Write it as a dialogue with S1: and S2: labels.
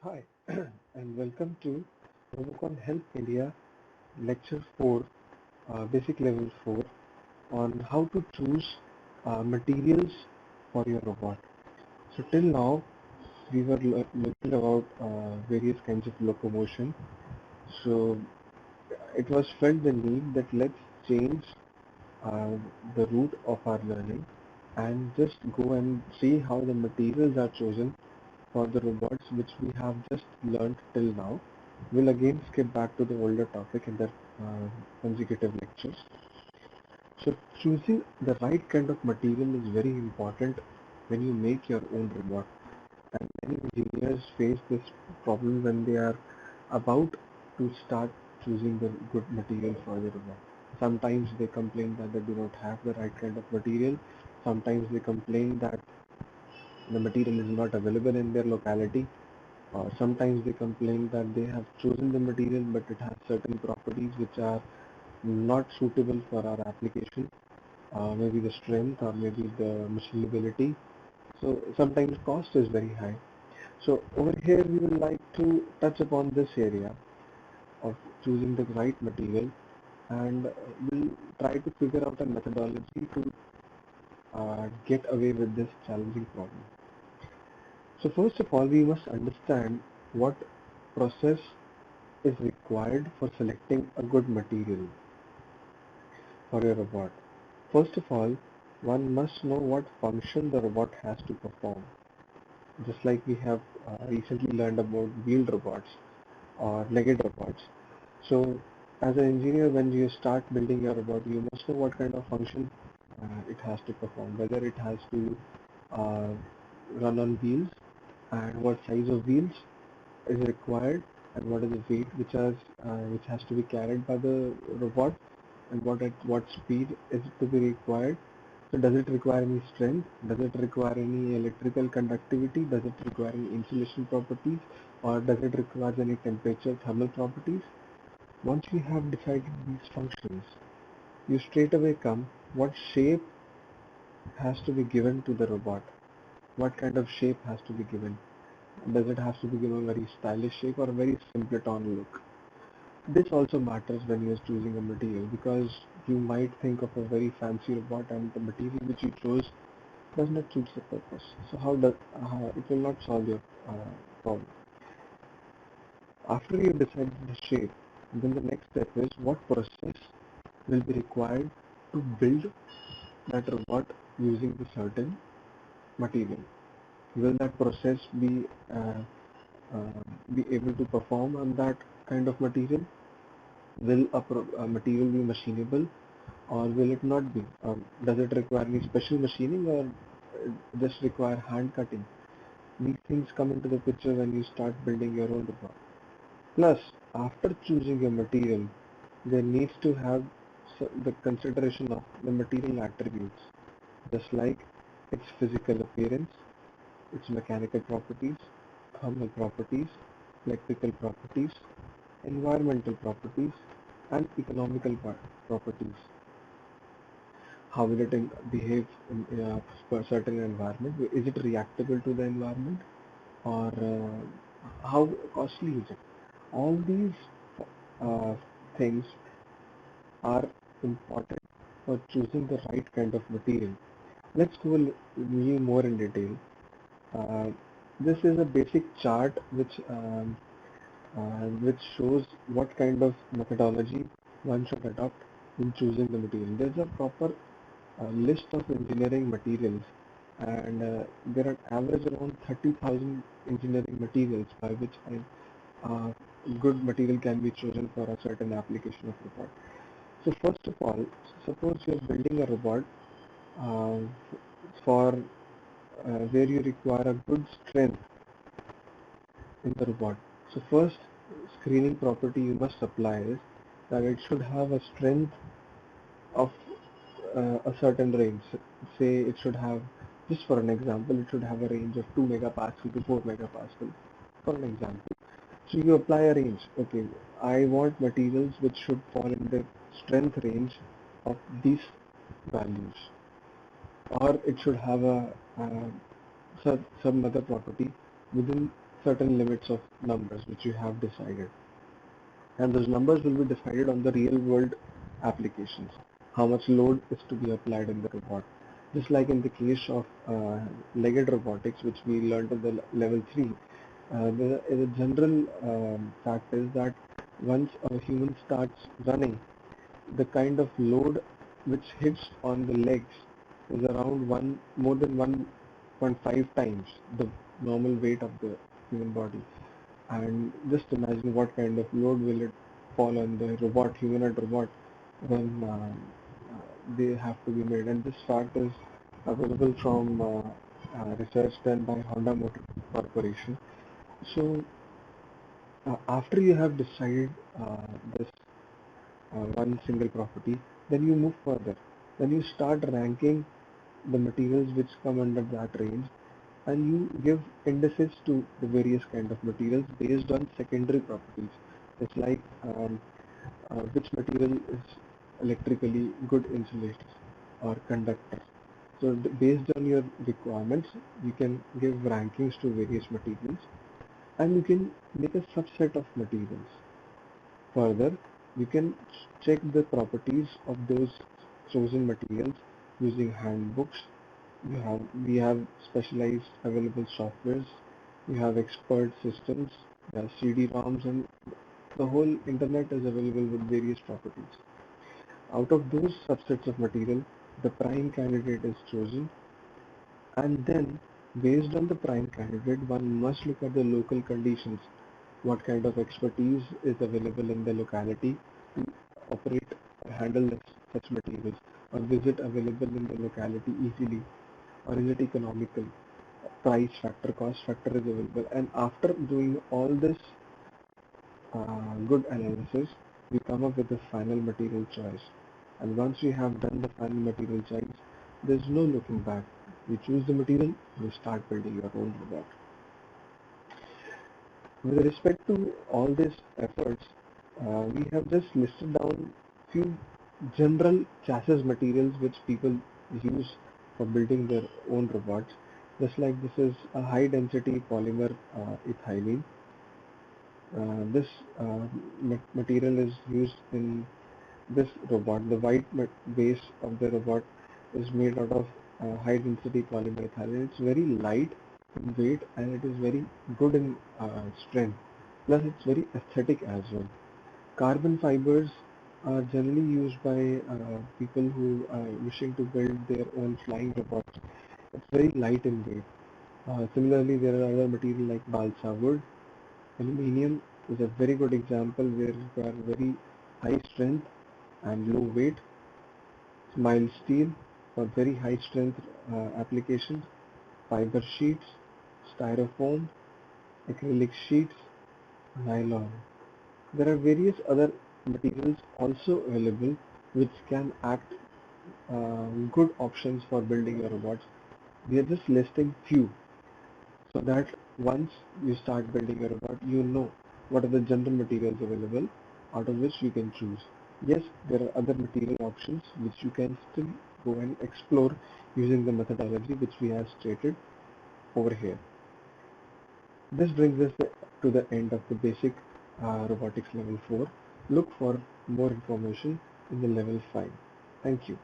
S1: Hi, and welcome to Roboconhelp India Lecture 4, Basic Level 4, on how to choose materials for your robot. So till now, we were looking about various kinds of locomotion. So it was felt the need that let's change uh, the route of our learning and just go and see how the materials are chosen for the robots which we have just learned till now. We'll again skip back to the older topic in the consecutive lectures. So choosing the right kind of material is very important when you make your own robot. And many engineers face this problem when they are about to start choosing the good material for the robot. Sometimes they complain that they do not have the right kind of material. Sometimes they complain that the material is not available in their locality. Sometimes they complain that they have chosen the material but it has certain properties which are not suitable for our application, maybe the strength or maybe the machinability. So sometimes cost is very high. So over here we would like to touch upon this area of choosing the right material, and we'll try to figure out a methodology to get away with this challenging problem. So first of all, we must understand what process is required for selecting a good material for your robot. First of all, one must know what function the robot has to perform. Just like we have recently learned about wheeled robots or legged robots. So as an engineer, when you start building your robot, you must know what kind of function it has to perform, whether it has to uh, run on wheels and what size of wheels is required and what is the weight which has to be carried by the robot and what speed is to be required. So does it require any strength? Does it require any electrical conductivity? Does it require any insulation properties? Or does it require any temperature thermal properties? Once we have decided these functions, you straight away come what shape has to be given to the robot. What kind of shape has to be given? Does it have to be given a very stylish shape or a very simpleton look? This also matters when you're choosing a material because you might think of a very fancy robot and the material which you chose does not suit the purpose. So how does it will not solve your problem. After you decide the shape, then the next step is what process will be required to build that robot using the certain material. Will that process uh, be able to perform on that kind of material? Will a material be machinable or will it not be? Does it require any special machining or just require hand cutting? These things come into the picture when you start building your own robot. Plus, after choosing your material, there needs to have the consideration of the material attributes, just like its physical appearance, its mechanical properties, thermal properties, electrical properties, environmental properties, and economical properties. How will it behave in a certain environment? Is it reactable to the environment, or how costly is it? All these uh, things are important for choosing the right kind of material. Let's go a little more in detail. Uh, this is a basic chart which shows what kind of methodology one should adopt in choosing the material. There's a proper list of engineering materials, and there are average around 30,000 engineering materials by which good material can be chosen for a certain application of robot. So first of all, suppose you're building a robot uh, for where you require a good strength in the robot. So first screening property you must apply is that it should have a strength of a certain range. Say it should have, just for an example, it should have a range of 2 megapascal to 4 megapascal, for an example. So you apply a range. Okay, I want materials which should fall in the strength range of these values, or it should have some other property within certain limits of numbers which you have decided, and those numbers will be decided on the real world applications. How much load is to be applied in the robot. Just like in the case of legged robotics, which we learned in the level 3, the general fact is that once a human starts running, the kind of load which hits on the legs is around more than 1.5 times the normal weight of the human body. And just imagine what kind of load will it fall on the robot, humanoid robot, when they have to be made. And this fact is available from research done by Honda Motor Corporation. So after you have decided this one single property, then you move further. Then you start ranking the materials which come under that range, and you give indices to the various kind of materials based on secondary properties. It's like which material is electrically good insulators or conductors. So based on your requirements, you can give rankings to various materials, and you can make a subset of materials. Further, you can check the properties of those chosen materials using handbooks. We have specialized available softwares. You have expert systems, CD-ROMs, and the whole internet is available with various properties. Out of those subsets of material, the prime candidate is chosen, and then based on the prime candidate, one must look at the local conditions. What kind of expertise is available in the locality to operate or handle such materials, or is it available in the locality easily, or is it economical? Price factor, cost factor is available, and after doing all this good analysis, we come up with the final material choice. And once we have done the final material choice, there's no looking back. You choose the material, you start building your own robot. With respect to all these efforts, we have just listed down few general chassis materials which people use for building their own robots. Just like this is a high density polymer ethylene. This material is used in this robot. The white base of the robot is made out of high density polymer ethylene. It's very light in weight, and it is very good in strength. Plus it's very aesthetic as well. Carbon fibers are generally used by people who are wishing to build their own flying robots. It's very light in weight. Similarly, there are other materials like balsa wood. Aluminium is a very good example where you require very high strength and low weight. Mild steel for very high strength applications. Fiber sheets, styrofoam, acrylic sheets, nylon. There are various other materials also available which can act good options for building your robots. We are just listing few, so that once you start building your robot, you know what are the general materials available out of which you can choose. Yes, there are other material options which you can still go and explore using the methodology which we have stated over here. This brings us to the end of the basic robotics level 4. Look for more information in the level 5. Thank you.